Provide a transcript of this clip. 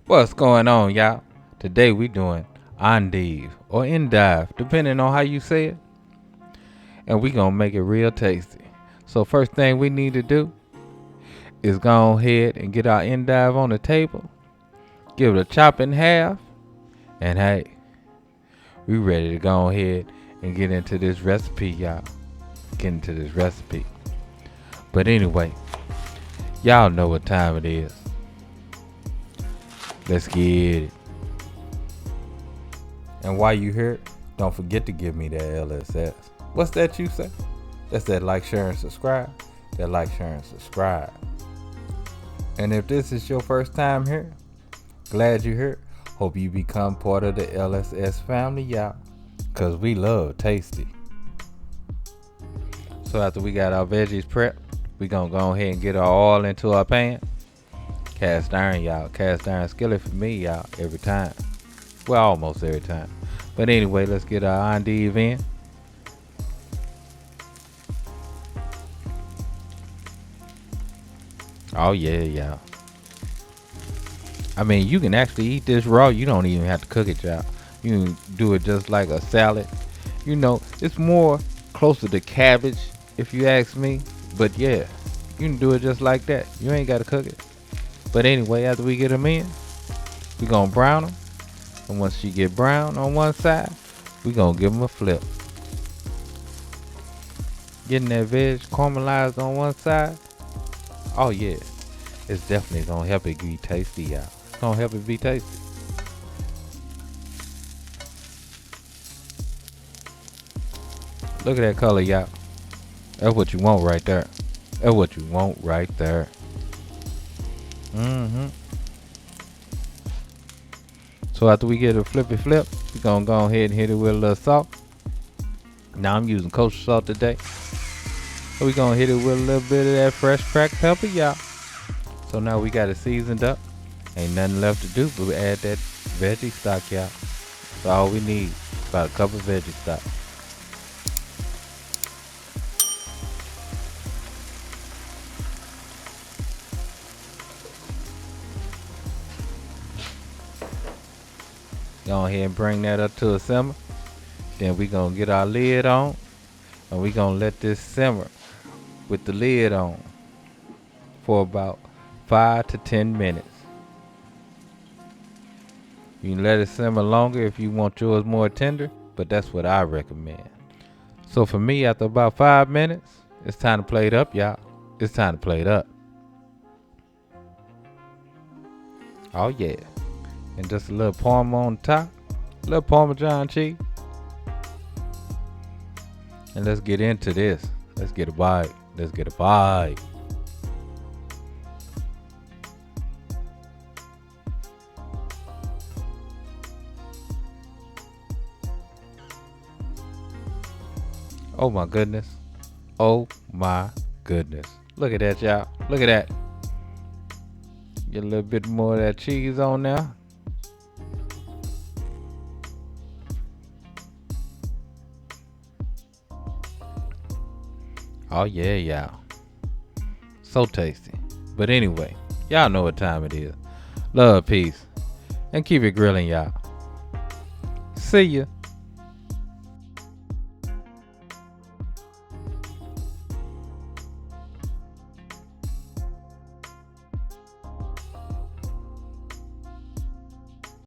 What's going on, y'all? Today we doing Endive or Endive, depending on how you say it. And we gonna make it real tasty. So first thing we need to do is go ahead and get our Endive on the table. Give it a chop in half. And hey, we ready to go ahead and get into this recipe, y'all. Get into this recipe. But anyway, y'all know what time it is. Let's get it. And while you here, don't forget to give me that LSS. What's that you say? That's that like, share, and subscribe. That like, share, and subscribe. And if this is your first time here, glad you're here. Hope you become part of the LSS family, y'all. Cause we love tasty. So after we got our veggies prepped, we gonna go ahead and get our oil into our pan. Cast iron, y'all. Cast iron skillet for me, y'all. Every time. Well, almost every time. But anyway, let's get our endive in. Oh yeah, y'all. I mean, you can actually eat this raw. You don't even have to cook it, y'all. You can do it just like a salad. You know, it's more closer to cabbage, if you ask me. But yeah, you can do it just like that. You ain't got to cook it. But anyway, after we get them in, we gonna brown them. And once you get brown on one side, we gonna give them a flip. Getting that veg caramelized on one side. Oh yeah, it's definitely gonna help it be tasty, y'all. It's gonna help it be tasty. Look at that color, y'all. That's what you want right there. That's what you want right there. So after we get a flippy flip, we gonna go ahead and hit it with a little salt. Now I'm using kosher salt today. So we gonna hit it with a little bit of that fresh cracked pepper, y'all. So now we got it seasoned up. Ain't nothing left to do but add that veggie stock, y'all. That's all we need. About a cup of veggie stock. Go ahead and bring that up to a simmer. Then we gonna get our lid on. And we gonna let this simmer with the lid on for about 5 to 10 minutes. You can let it simmer longer if you want yours more tender, but that's what I recommend. So for me, after about 5 minutes, it's time to plate up, y'all. It's time to plate up. Oh yeah. And just a little parm on top. A little Parmesan cheese. And let's get into this. Let's get a bite. Let's get a bite. Oh my goodness. Oh my goodness. Look at that, y'all. Look at that. Get a little bit more of that cheese on there. Oh yeah, y'all. So tasty. But anyway, y'all know what time it is. Love, peace, and keep it grilling, y'all. See ya.